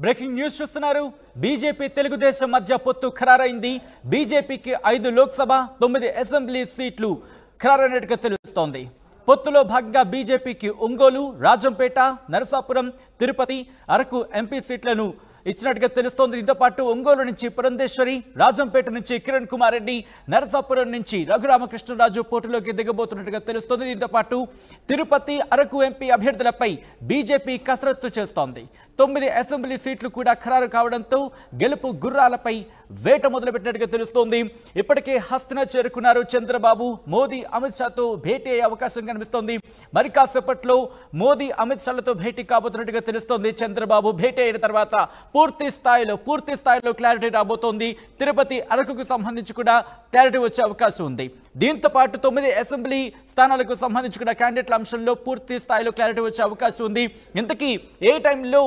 Breaking news చూస్తున్నారు. BJP Telugu Desam మధ్య పొత్తు ఖరారైంది. బీజేపీకి 5 లోక్సభ 9 అసెంబ్లీ సీట్లు ఖరారైనట్టుగా తెలుస్తోంది. పొత్తులో భాగంగా బీజేపీకి ఒంగోలు, రాజంపేట, నరసాపురం, తిరుపతి, అరకు ఎంపీ సీట్లను ఇచ్చినట్టుగా తెలుస్తోంది. దీంతో పాటు ఒంగోలు నుంచి పురంధేశ్వరి, రాజంపేట నుంచి కిరణ్ కుమార్ రెడ్డి, నరసాపురం నుంచి రఘురామకృష్ణరాజు పోటీలోకి దిగబోతున్నట్టుగా తెలుస్తోంది. దీంతో పాటు తిరుపతి, అరకు ఎంపీ అభ్యర్థులపై బీజేపీ కసరత్తు చేస్తోంది. 9 అసెంబ్లీ సీట్లు కూడా ఖరారు కావడంతో గెలుపు గుర్రాలపై వేట మొదలుపెట్టినట్టుగా తెలుస్తోంది. ఇప్పటికే హస్తిన చేరుకున్నారు చంద్రబాబు. మోదీ అమిత్ షాతో భేటీ అయ్యే అవకాశం కనిపిస్తోంది. మరి కాసేపట్లో మోదీ అమిత్ షాలతో భేటీ కాబోతున్నట్టుగా తెలుస్తోంది. చంద్రబాబు భేటీ అయిన తర్వాత పూర్తి స్థాయిలో క్లారిటీ రాబోతోంది. తిరుపతి, అరకుకు సంబంధించి కూడా క్లారిటీ వచ్చే అవకాశం ఉంది. దీంతో పాటు 9 అసెంబ్లీ స్థానాలకు సంబంధించి కూడా క్యాండిడేట్ల అంశంలో పూర్తి స్థాయిలో క్లారిటీ వచ్చే అవకాశం ఉంది. ఇంతకీ ఏ టైంలో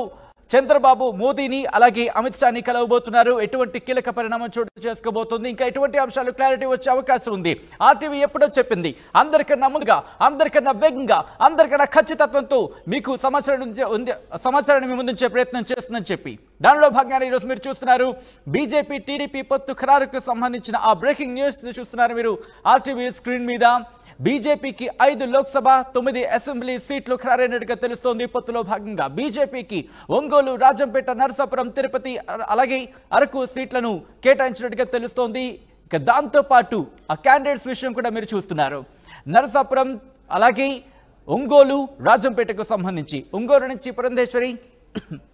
చంద్రబాబు మోదీని అలాగే అమిత్ షాని కలవబోతున్నారు, ఎటువంటి కీలక పరిణామం చోటు చేసుకోబోతుంది, ఇంకా ఎటువంటి అంశాలు క్లారిటీ వచ్చే అవకాశం ఉంది. ఆర్టీవీ ఎప్పుడో చెప్పింది, అందరికన్నా ముందుగా, అందరికన్నా వేగంగా, అందరికన్నా ఖచ్చితత్వంతో మీకు సమాచారాన్ని మీ ముందుంచే ప్రయత్నం చేస్తుందని చెప్పి దానిలో భాగంగానే ఈరోజు మీరు చూస్తున్నారు బీజేపీ టీడీపీ పొత్తు ఖరారుకు సంబంధించిన ఆ బ్రేకింగ్ న్యూస్ చూస్తున్నారు మీరు ఆర్టీవీ స్క్రీన్ మీద. బీజేపీకి 5 లోక్సభ 9 అసెంబ్లీ సీట్లు ఖరారైనట్టుగా తెలుస్తోంది. పొత్తులో భాగంగా బీజేపీకి ఒంగోలు, రాజంపేట, నరసాపురం, తిరుపతి అలాగే అరకు సీట్లను కేటాయించినట్టుగా తెలుస్తోంది. ఇక దాంతో పాటు ఆ క్యాండిడేట్స్ విషయం కూడా మీరు చూస్తున్నారు. నరసాపురం అలాగే ఒంగోలు, రాజంపేటకు సంబంధించి ఒంగోలు నుంచి పురంధేశ్వరి,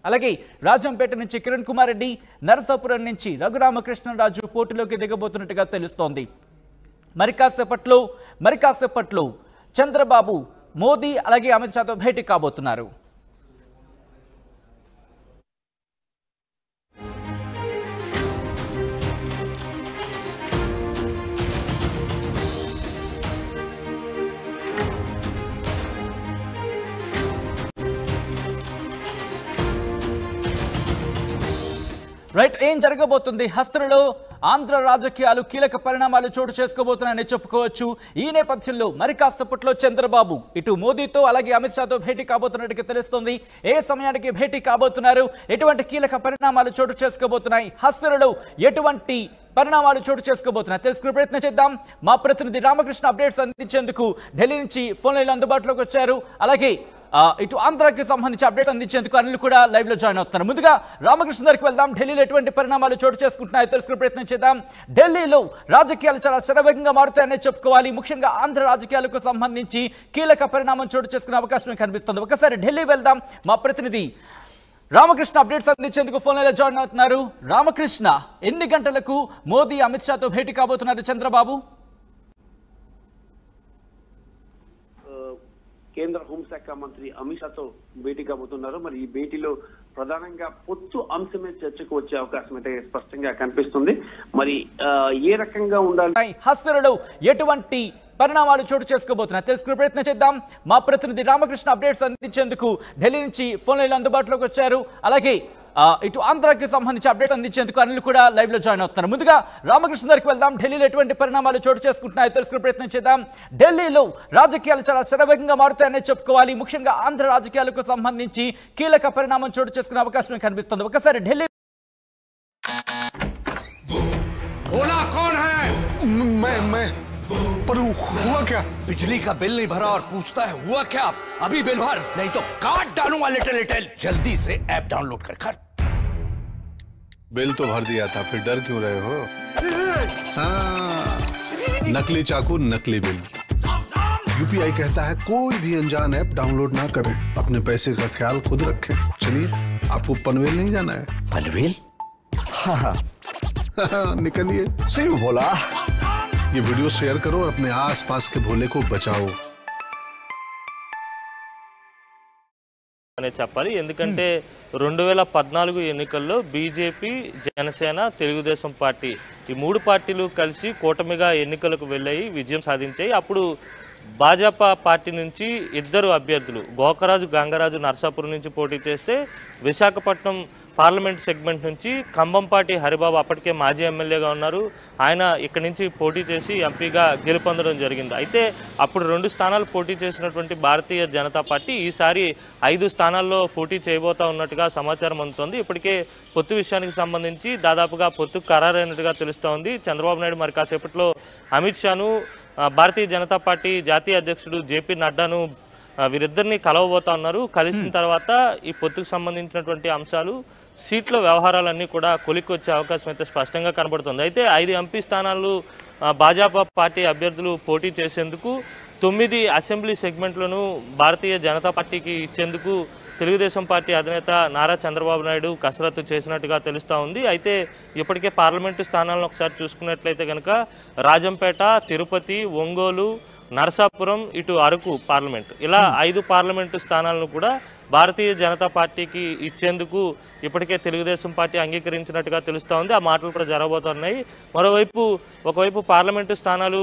అలాగే రాజంపేట నుంచి కిరణ్ కుమార్ రెడ్డి, నరసాపురం నుంచి రఘురామకృష్ణరాజు పోటీలోకి దిగబోతున్నట్టుగా తెలుస్తోంది. మరి కాసేపట్లో చంద్రబాబు మోదీ అలాగే అమిత్ షాతో భేటీ కాబోతున్నారు. రైట్, ఏం జరగబోతుంది? హస్తినలో ఆంధ్ర రాజకీయాలు కీలక పరిణామాలు చోటు చేసుకోబోతున్నాయని చెప్పుకోవచ్చు. ఈ నేపథ్యంలో మరి కాసేపట్లో చంద్రబాబు ఇటు మోదీతో అలాగే అమిత్ షాతో భేటీ కాబోతున్నట్టుగా తెలుస్తోంది. ఏ సమయానికి భేటీ కాబోతున్నారు, ఎటువంటి కీలక పరిణామాలు చోటు చేసుకోబోతున్నాయి, హస్తినలో ఎటువంటి పరిణామాలు చోటు చేసుకోబోతున్నాయి తెలుసుకునే ప్రయత్నం చేద్దాం. మా ప్రతినిధి రామకృష్ణ అప్డేట్స్ అందించేందుకు ఢిల్లీ నుంచి ఫోన్ లైన్లో అందుబాటులోకి వచ్చారు. అలాగే ఇటు ఆంధ్రాకి సంబంధించి అప్డేట్స్ అందించేందుకు అనిల్ కూడా లైవ్ లో జాయిన్ అవుతున్నారు. ముందుగా రామకృష్ణ దగ్గరికి వెళ్దాం. ఢిల్లీలో ఎటువంటి పరిణామాలు చోటు చేసుకుంటున్నాయో తెలుసుకునే ప్రయత్నం చేద్దాం. ఢిల్లీలో రాజకీయాలు చాలా శరవేగంగా మారుతాయనే చెప్పుకోవాలి. ముఖ్యంగా ఆంధ్ర రాజకీయాలకు సంబంధించి కీలక పరిణామం చోటు చేసుకునే అవకాశం కనిపిస్తుంది. ఒకసారి ఢిల్లీ వెళ్దాం. మా ప్రతినిధి రామకృష్ణ అప్డేట్స్ అందించేందుకు ఫోన్ లైన్లో జాయిన్ అవుతున్నారు. రామకృష్ణ, ఎన్ని గంటలకు మోదీ అమిత్ షాతో భేటీ కాబోతున్నారు చంద్రబాబు? కేంద్ర హోంశాఖ మంత్రి అమిత్ షాతో భేటీ కాబోతున్నారు. మరి ఈ భేటీలో ప్రధానంగా పొత్తు అంశమే చర్చకు వచ్చే అవకాశం అయితే స్పష్టంగా కనిపిస్తుంది. మరి ఏ రకంగా ఉండాలి, హస్తినలో ఎటువంటి పరిణామాలు చోటు చేసుకోబోతున్నాయి తెలుసుకునే ప్రయత్నం చేద్దాం. మా ప్రతినిధి రామకృష్ణ అప్డేట్స్ అందించేందుకు ఢిల్లీ నుంచి ఫోన్ లైన్లో అందుబాటులోకి వచ్చారు. అలాగే ఇటు ఆంధ్రాకి సంబంధించి అప్డేట్స్ అందించేందుకు అనిల్ కూడా లైవ్ లో జాయిన్ అవుతున్నారు. ముందుగా రామకృష్ణ దగ్గరికి వెళ్దాం. ఢిల్లీలో ఎటువంటి పరిణామాలు చోటు చేసుకుంటున్నాయో తెలుసుకునే ప్రయత్నం చేద్దాం. ఢిల్లీలో రాజకీయాలు చాలా శరవేగంగా మారుతాయనే చెప్పుకోవాలి. ముఖ్యంగా ఆంధ్ర రాజకీయాలకు సంబంధించి కీలక పరిణామం చోటు చేసుకునే అవకాశం కనిపిస్తుంది. ఒకసారి ఢిల్లీ. पर हुआ क्या? बिजली का बिल नहीं भरा और पूछता है हुआ क्या? अभी बिल भर, नहीं तो काट डालूंगा लिटिल। जल्दी से ऐप डाउनलोड कर। बिल तो भर दिया था, फिर डर क्यों रहे हो? हाँ, नकली चाकू, नकली बिल। यूपीआई कहता है कोई भी अनजान ऐप डाउनलोड ना करें, अपने पैसे का ख्याल खुद रखें। चलिए, आपको पनवेल नहीं जाना है? पनवेल? हाँ। निकलिए। सिर्फ बोला। ये वीडियो शेयर करो और अपने आसपास के भोले को बचाओ। అనే చెప్పాలి. ఎందుకంటే 2014 ఎన్నికల్లో బీజేపీ, జనసేన, తెలుగుదేశం పార్టీ ఈ 3 పార్టీలు కలిసి కూటమిగా ఎన్నికలకు వెళ్ళాయి, విజయం సాధించాయి. అప్పుడు భాజపా పార్టీ నుంచి 2 అభ్యర్థులు గోకరాజు, గంగరాజు నరసాపురం నుంచి పోటీ చేస్తే విశాఖపట్నం పార్లమెంట్ సెగ్మెంట్ నుంచి కంబంపాటి హరిబాబు అప్పటికే మాజీ ఎమ్మెల్యేగా ఉన్నారు. ఆయన ఇక్కడి నుంచి పోటీ చేసి ఎంపీగా గెలుపొందడం జరిగింది. అయితే అప్పుడు 2 స్థానాలు పోటీ చేసినటువంటి భారతీయ జనతా పార్టీ ఈసారి 5 స్థానాల్లో పోటీ చేయబోతా ఉన్నట్టుగా సమాచారం అందుతోంది. ఇప్పటికే పొత్తు విషయానికి సంబంధించి దాదాపుగా పొత్తు ఖరారైనట్టుగా తెలుస్తోంది. చంద్రబాబు నాయుడు మరి కాసేపట్లో అమిత్ షాను, భారతీయ జనతా పార్టీ జాతీయ అధ్యక్షుడు జేపీ నడ్డాను వీరిద్దరిని కలవబోతా ఉన్నారు. కలిసిన తర్వాత ఈ పొత్తుకు సంబంధించినటువంటి అంశాలు, సీట్ల వ్యవహారాలన్నీ కూడా కొలిక్కి వచ్చే అవకాశం అయితే స్పష్టంగా కనబడుతుంది. అయితే 5 ఎంపీ స్థానాలు భాజపా పార్టీ అభ్యర్థులు పోటీ చేసేందుకు 9 అసెంబ్లీ సెగ్మెంట్లను భారతీయ జనతా పార్టీకి ఇచ్చేందుకు తెలుగుదేశం పార్టీ అధినేత నారా చంద్రబాబు నాయుడు కసరత్తు చేసినట్టుగా తెలుస్తూ ఉంది. అయితే ఇప్పటికే పార్లమెంటు స్థానాలను ఒకసారి చూసుకున్నట్లయితే కనుక రాజంపేట, తిరుపతి, ఒంగోలు, నరసాపురం, ఇటు అరకు పార్లమెంట్, ఇలా 5 పార్లమెంటు స్థానాలను కూడా భారతీయ జనతా పార్టీకి ఇచ్చేందుకు ఇప్పటికే తెలుగుదేశం పార్టీ అంగీకరించినట్టుగా తెలుస్తూ ఉంది. ఆ మాటలు కూడా జరగబోతున్నాయి. ఒకవైపు పార్లమెంటు స్థానాలు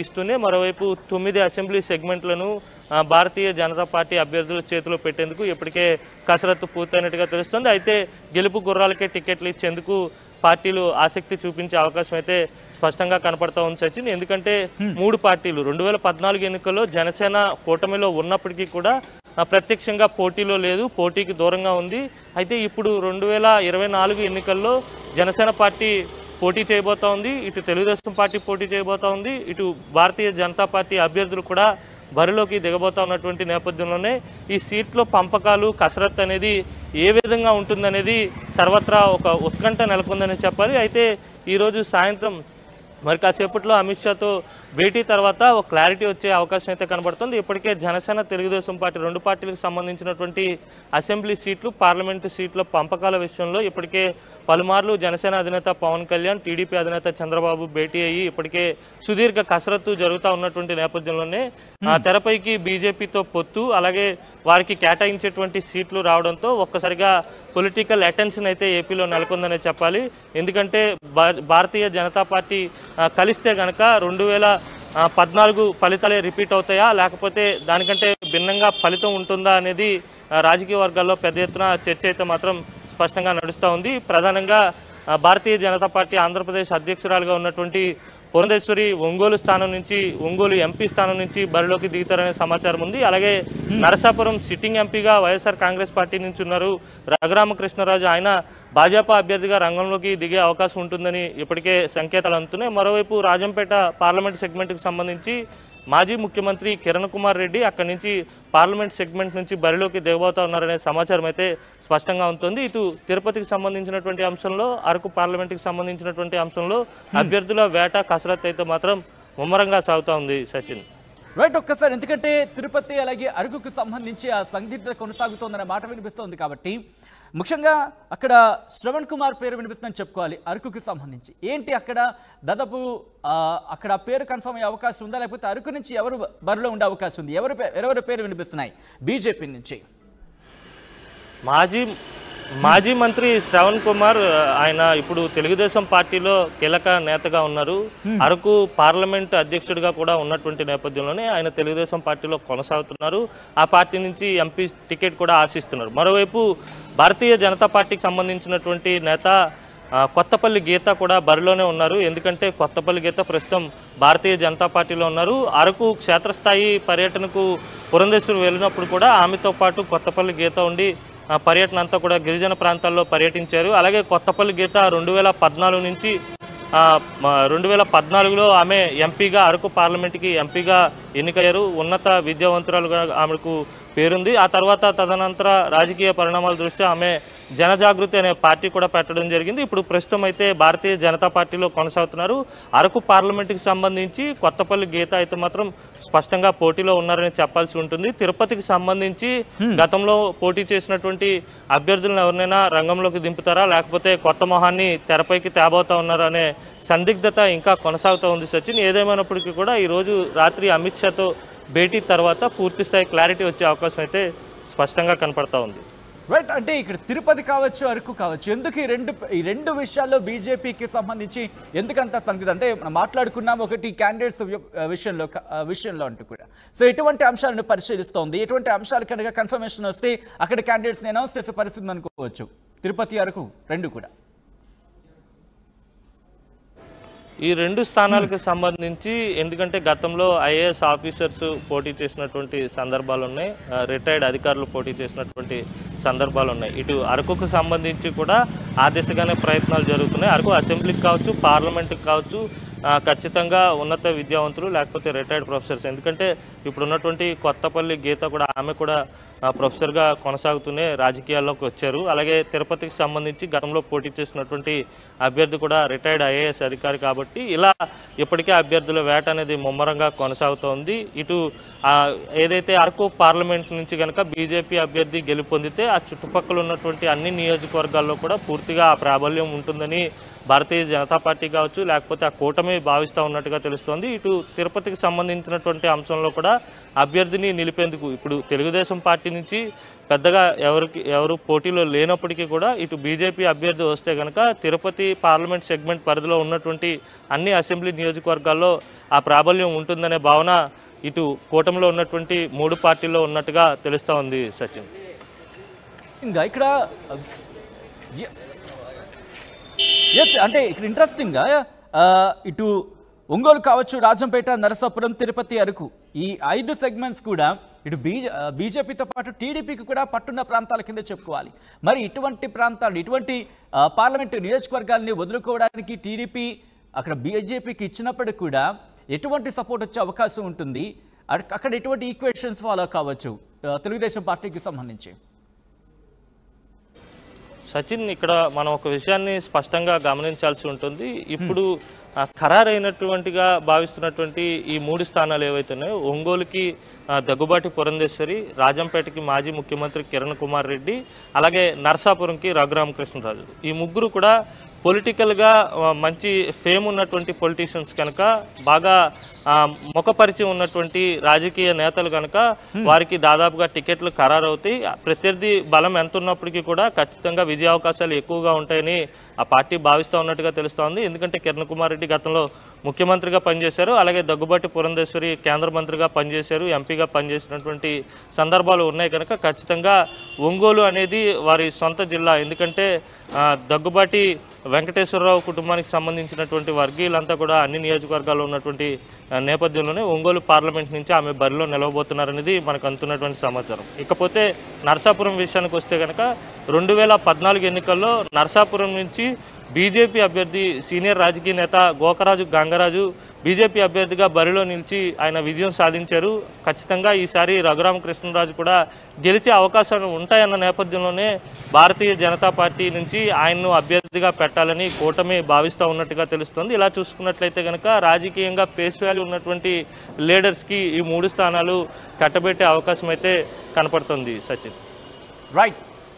ఇస్తూనే మరోవైపు 9 అసెంబ్లీ సెగ్మెంట్లను భారతీయ జనతా పార్టీ అభ్యర్థుల చేతిలో పెట్టేందుకు ఇప్పటికే కసరత్తు పూర్తయినట్టుగా తెలుస్తుంది. అయితే గెలుపు గుర్రాలకే టికెట్లు ఇచ్చేందుకు పార్టీలు ఆసక్తి చూపించే అవకాశం అయితే స్పష్టంగా కనపడతా ఉంది సచిన్. ఎందుకంటే 3 పార్టీలు 2014 ఎన్నికల్లో జనసేన కూటమిలో ఉన్నప్పటికీ కూడా ప్రత్యక్షంగా పోటీలో లేదు, పోటీకి దూరంగా ఉంది. అయితే ఇప్పుడు 2024 ఎన్నికల్లో జనసేన పార్టీ పోటీ చేయబోతా ఉంది, ఇటు తెలుగుదేశం పార్టీ పోటీ చేయబోతా ఉంది, ఇటు భారతీయ జనతా పార్టీ అభ్యర్థులు కూడా బరిలోకి దిగబోతా ఉన్నటువంటి నేపథ్యంలోనే ఈ సీట్లో పంపకాలు, కసరత్తు అనేది ఏ విధంగా ఉంటుందనేది సర్వత్రా ఒక ఉత్కంఠ నెలకొందని చెప్పాలి. అయితే ఈరోజు సాయంత్రం మరి కాసేపట్లో అమిత్ షాతో భేటీ తర్వాత ఒక క్లారిటీ వచ్చే అవకాశం అయితే కనబడుతుంది. ఇప్పటికే జనసేన, తెలుగుదేశం పార్టీ 2 పార్టీలకు సంబంధించినటువంటి అసెంబ్లీ సీట్లు, పార్లమెంటు సీట్ల పంపకాల విషయంలో ఇప్పటికే పలుమార్లు జనసేన అధినేత పవన్ కళ్యాణ్, టీడీపీ అధినేత చంద్రబాబు భేటీ అయ్యి ఇప్పటికే సుదీర్ఘ కసరత్తు జరుగుతూ ఉన్నటువంటి నేపథ్యంలోనే తెరపైకి బీజేపీతో పొత్తు, అలాగే వారికి కేటాయించేటువంటి సీట్లు రావడంతో ఒక్కసారిగా పొలిటికల్ అటెన్షన్ అయితే ఏపీలో నెలకొందనే చెప్పాలి. ఎందుకంటే భారతీయ జనతా పార్టీ కలిస్తే కనుక 2014 ఫలితాలే రిపీట్ అవుతాయా, లేకపోతే దానికంటే భిన్నంగా ఫలితం ఉంటుందా అనేది రాజకీయ వర్గాల్లో పెద్ద ఎత్తున చర్చ అయితే మాత్రం స్పష్టంగా నడుస్తూ ఉంది. ప్రధానంగా భారతీయ జనతా పార్టీ ఆంధ్రప్రదేశ్ అధ్యక్షురాలుగా ఉన్నటువంటి పురంధేశ్వరి ఒంగోలు ఎంపీ స్థానం నుంచి బరిలోకి దిగుతారనే సమాచారం ఉంది. అలాగే నరసాపురం సిట్టింగ్ ఎంపీగా వైఎస్ఆర్ కాంగ్రెస్ పార్టీ నుంచి ఉన్నారు రఘురామకృష్ణరాజు, ఆయన భాజపా అభ్యర్థిగా రంగంలోకి దిగే అవకాశం ఉంటుందని ఇప్పటికే సంకేతాలు అందుతున్నాయి. మరోవైపు రాజంపేట పార్లమెంట్ సెగ్మెంట్కి సంబంధించి మాజీ ముఖ్యమంత్రి కిరణ్ కుమార్ రెడ్డి అక్కడి నుంచి పార్లమెంట్ సెగ్మెంట్ నుంచి బరిలోకి దిగబోతా ఉన్నారనే సమాచారం అయితే స్పష్టంగా ఉంటుంది. ఇటు తిరుపతికి సంబంధించినటువంటి అంశంలో, అరకు పార్లమెంట్కి సంబంధించినటువంటి అంశంలో అభ్యర్థుల వేట కసరత్తు అయితే మాత్రం ముమ్మరంగా సాగుతూ ఉంది సచిన్. రైట్, ఒక్కసారి ఎందుకంటే తిరుపతి అలాగే అరకుకు సంబంధించి ఆ సందిగ్ధత కొనసాగుతోందనే మాట వినిపిస్తోంది కాబట్టి ముఖ్యంగా అక్కడ శ్రవణ్ కుమార్ పేరు వినిపిస్తుందని చెప్పుకోవాలి. అరకుకి సంబంధించి ఏంటి అక్కడ దాదాపు అక్కడ పేరు కన్ఫర్మ్ అయ్యే అవకాశం ఉందా, లేకపోతే అరకు నుంచి ఎవరు బరిలో ఉండే అవకాశం ఉంది? ఎవరి పేరు వినిపిస్తున్నాయి బీజేపీ నుంచి? మాజీ మంత్రి శ్రవణ్ కుమార్, ఆయన ఇప్పుడు తెలుగుదేశం పార్టీలో కీలక నేతగా ఉన్నారు. అరకు పార్లమెంట్ అధ్యక్షుడిగా కూడా ఉన్నటువంటి నేపథ్యంలోనే ఆయన తెలుగుదేశం పార్టీలో కొనసాగుతున్నారు. ఆ పార్టీ నుంచి ఎంపీ టికెట్ కూడా ఆశిస్తున్నారు. మరోవైపు భారతీయ జనతా పార్టీకి సంబంధించినటువంటి నేత కొత్తపల్లి గీత కూడా బరిలోనే ఉన్నారు. ఎందుకంటే కొత్తపల్లి గీత ప్రస్తుతం భారతీయ జనతా పార్టీలో ఉన్నారు. అరకు క్షేత్రస్థాయి పర్యటనకు పురంధేశ్వరి వెళ్ళినప్పుడు కూడా ఆమెతో పాటు కొత్తపల్లి గీత ఉండి పర్యటన అంతా కూడా గిరిజన ప్రాంతాల్లో పర్యటించారు. అలాగే కొత్తపల్లి గీత 2014 నుంచి 2014లో ఆమె ఎంపీగా అరకు పార్లమెంట్కి ఎంపీగా ఎన్నికయ్యారు. ఉన్నత విద్యావంతురాలుగా ఆమెకు పేరుంది. ఆ తర్వాత తదనంతర రాజకీయ పరిణామాల దృష్ట్యా ఆమె జనజాగృతి అనే పార్టీ కూడా పెట్టడం జరిగింది. ఇప్పుడు ప్రస్తుతం అయితే భారతీయ జనతా పార్టీలో కొనసాగుతున్నారు. అరకు పార్లమెంట్కి సంబంధించి కొత్తపల్లి గీత అయితే మాత్రం స్పష్టంగా పోటీలో ఉన్నారని చెప్పాల్సి ఉంటుంది. తిరుపతికి సంబంధించి గతంలో పోటీ చేసినటువంటి అభ్యర్థులను ఎవరినైనా రంగంలోకి దింపుతారా, లేకపోతే కొత్త మొహాన్ని తెరపైకి తేబోతా ఉన్నారా అనే సందిగ్ధత ఇంకా కొనసాగుతూ ఉంది సచిన్. ఏదేమైనప్పటికీ కూడా ఈరోజు రాత్రి అమిత్ షాతో భేటీ తర్వాత పూర్తి స్థాయి క్లారిటీ వచ్చే అవకాశం అయితే స్పష్టంగా కనపడతా ఉంది. రైట్, అంటే ఇక్కడ తిరుపతి కావచ్చు, అరకు కావచ్చు, ఎందుకు ఈ రెండు విషయాల్లో బీజేపీకి సంబంధించి ఎందుకంత సంగతి అంటే మనం మాట్లాడుకున్నాం. ఒకటి క్యాండిడేట్స్ విషయంలో అంటూ కూడా సో ఎటువంటి అంశాలను పరిశీలిస్తోంది, ఎటువంటి అంశాలు కనుక కన్ఫర్మేషన్ వస్తే అక్కడ క్యాండిడేట్స్ని అనౌన్స్ చేసే పరిస్థితి అనుకోవచ్చు. తిరుపతి అరకు రెండు కూడా. ఈ రెండు స్థానాలకు సంబంధించి ఎందుకంటే గతంలో ఐఏఎస్ ఆఫీసర్స్ పోటీ చేసినటువంటి సందర్భాలు ఉన్నాయి, రిటైర్డ్ అధికారులు పోటీ చేసినటువంటి సందర్భాలు ఉన్నాయి. ఇటు అరకుకు సంబంధించి కూడా ఆ దిశగానే ప్రయత్నాలు జరుగుతున్నాయి. అరకు అసెంబ్లీకి కావచ్చు, పార్లమెంటుకి కావచ్చు, ఖచ్చితంగా ఉన్నత విద్యావంతులు లేకపోతే రిటైర్డ్ ప్రొఫెసర్స్. ఎందుకంటే ఇప్పుడు ఉన్నటువంటి కొత్తపల్లి గీత కూడా ఆమె కూడా ప్రొఫెసర్గా కొనసాగుతూనే రాజకీయాల్లోకి వచ్చారు. అలాగే తిరుపతికి సంబంధించి గతంలో పోటీ చేసినటువంటి అభ్యర్థి కూడా రిటైర్డ్ ఐఏఎస్ అధికారి కాబట్టి ఇలా ఇప్పటికే అభ్యర్థుల వేట అనేది ముమ్మరంగా కొనసాగుతోంది. ఇటు ఏదైతే అరకు పార్లమెంట్ నుంచి కనుక బీజేపీ అభ్యర్థి గెలుపొందితే ఆ చుట్టుపక్కల ఉన్నటువంటి అన్ని నియోజకవర్గాల్లో కూడా పూర్తిగా ఆ ప్రాబల్యం ఉంటుందని భారతీయ జనతా పార్టీ కావచ్చు లేకపోతే ఆ కూటమి భావిస్తూ ఉన్నట్టుగా తెలుస్తోంది. ఇటు తిరుపతికి సంబంధించినటువంటి అంశంలో కూడా అభ్యర్థిని నిలిపేందుకు ఇప్పుడు తెలుగుదేశం పార్టీ నుంచి పెద్దగా ఎవరు పోటీలో లేనప్పటికీ కూడా ఇటు బీజేపీ అభ్యర్థి వస్తే కనుక తిరుపతి పార్లమెంట్ సెగ్మెంట్ పరిధిలో ఉన్నటువంటి అన్ని అసెంబ్లీ నియోజకవర్గాల్లో ఆ ప్రాబల్యం ఉంటుందనే భావన ఇటు కూటమిలో ఉన్నటువంటి మూడు పార్టీల్లో ఉన్నట్టుగా తెలుస్తూ ఉంది. సచిన్, ఇంకా ఇక్కడ అంటే ఇక్కడ ఇంట్రెస్టింగ్గా ఇటు ఒంగోలు కావచ్చు, రాజంపేట, నరసాపురం, తిరుపతి, అరకు ఈ 5 సెగ్మెంట్స్ కూడా ఇటు బీజేపీతో పాటు టీడీపీకి కూడా పట్టున్న ప్రాంతాల కింద చెప్పుకోవాలి. మరి ఇటువంటి ప్రాంతాలు, ఇటువంటి పార్లమెంటు నియోజకవర్గాల్ని వదులుకోవడానికి టీడీపీ అక్కడ బీజేపీకి ఇచ్చినప్పటికీ కూడా ఎటువంటి సపోర్ట్ వచ్చే అవకాశం ఉంటుంది? అక్కడ ఎటువంటి ఈక్వేషన్స్ ఫాలో కావచ్చు తెలుగుదేశం పార్టీకి సంబంధించి? సచిన్, ఇక్కడ మనం ఒక విషయాన్ని స్పష్టంగా గమనించాల్సి ఉంటుంది. ఇప్పుడు ఖరారైనటువంటిగా భావిస్తున్నటువంటి ఈ 3 స్థానాలు ఏవైతున్నాయో ఒంగోలుకి దగ్గుబాటి పురంధేశ్వరి, రాజంపేటకి మాజీ ముఖ్యమంత్రి కిరణ్ కుమార్ రెడ్డి, అలాగే నరసాపురంకి రఘురామకృష్ణరాజు, ఈ ముగ్గురు కూడా పొలిటికల్గా మంచి ఫేమ్ ఉన్నటువంటి పొలిటీషియన్స్ కనుక, బాగా ముఖపరిచయం ఉన్నటువంటి రాజకీయ నేతలు కనుక వారికి దాదాపుగా టికెట్లు ఖరారవుతాయి. ప్రత్యర్థి బలం ఎంత ఉన్నప్పటికీ కూడా ఖచ్చితంగా విజయ అవకాశాలు ఎక్కువగా ఉంటాయని ఆ పార్టీ భావిస్తూ ఉన్నట్టుగా తెలుస్తోంది. ఎందుకంటే కిరణ్ కుమార్ రెడ్డి గతంలో ముఖ్యమంత్రిగా పనిచేశారు, అలాగే దగ్గుబాటి పురంధేశ్వరి కేంద్ర మంత్రిగా పనిచేశారు, ఎంపీగా పనిచేసినటువంటి సందర్భాలు ఉన్నాయి కనుక ఖచ్చితంగా ఒంగోలు అనేది వారి సొంత జిల్లా. ఎందుకంటే దగ్గుబాటి వెంకటేశ్వరరావు కుటుంబానికి సంబంధించినటువంటి వర్గీయులంతా కూడా అన్ని నియోజకవర్గాల్లో ఉన్నటువంటి నేపథ్యంలోనే ఒంగోలు పార్లమెంట్ నుంచి ఆమె బరిలో నిలవబోతున్నారనేది మనకు అందుతున్నటువంటి సమాచారం. ఇకపోతే నరసాపురం విషయానికి వస్తే కనుక 2014 ఎన్నికల్లో నరసాపురం నుంచి బీజేపీ అభ్యర్థి సీనియర్ రాజకీయ నేత గోకరాజు గంగరాజు బీజేపీ అభ్యర్థిగా బరిలో నిలిచి ఆయన విజయం సాధించారు. ఖచ్చితంగా ఈసారి రఘురామకృష్ణరాజు కూడా గెలిచే అవకాశాలు ఉంటాయన్న నేపథ్యంలోనే భారతీయ జనతా పార్టీ నుంచి ఆయన్ను అభ్యర్థిగా పెట్టాలని కూటమి భావిస్తూ ఉన్నట్టుగా తెలుస్తుంది. ఇలా చూసుకున్నట్లయితే కనుక రాజకీయంగా ఫేస్ వాల్యూ ఉన్నటువంటి లీడర్స్కి ఈ 3 స్థానాలు కట్టబెట్టే అవకాశం అయితే కనపడుతుంది. Sachin,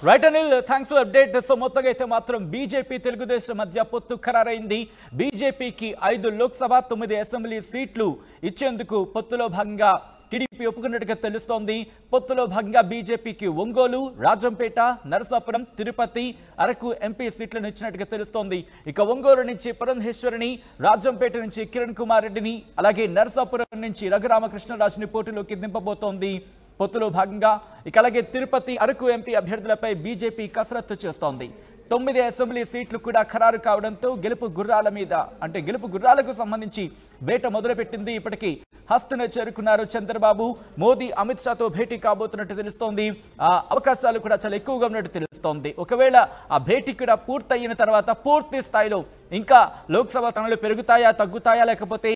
right Anil, thanks for update. So మొత్తంగా అయితే మాత్రం బీజేపీ తెలుగుదేశం మధ్య పొత్తు ఖరారైంది. బీజేపీకి 5 లోక్సభ 9 అసెంబ్లీ సీట్లు ఇచ్చేందుకు పొత్తులో భాగంగా టీడీపీ ఒప్పుకున్నట్టుగా తెలుస్తోంది. పొత్తులో భాగంగా బీజేపీకి ఒంగోలు, రాజంపేట, నరసాపురం, తిరుపతి, అరకు ఎంపీ సీట్లను ఇచ్చినట్టుగా తెలుస్తోంది. ఇక ఒంగోలు నుంచి పురంధేశ్వరిని, రాజంపేట నుంచి కిరణ్ కుమార్ రెడ్డిని, అలాగే నరసాపురం నుంచి రఘురామకృష్ణరాజుని పోటీలోకి దింపబోతోంది పొత్తులో భాగంగా. ఇక అలాగే తిరుపతి, అరకు ఎంపీ అభ్యర్థులపై బీజేపీ కసరత్తు చేస్తోంది. 9 అసెంబ్లీ సీట్లు కూడా ఖరారు కావడంతో గెలుపు గుర్రాలకు సంబంధించి వేట మొదలుపెట్టింది. ఇప్పటికీ హస్తను చేరుకున్నారు చంద్రబాబు. మోదీ అమిత్ షాతో భేటీ కాబోతున్నట్టు తెలుస్తోంది. అవకాశాలు కూడా చాలా ఎక్కువగా ఉన్నట్టు తెలుస్తోంది. ఒకవేళ ఆ భేటీ కూడా పూర్తయిన తర్వాత పూర్తి స్థాయిలో ఇంకా లోక్సభ స్థానాలు పెరుగుతాయా, తగ్గుతాయా, లేకపోతే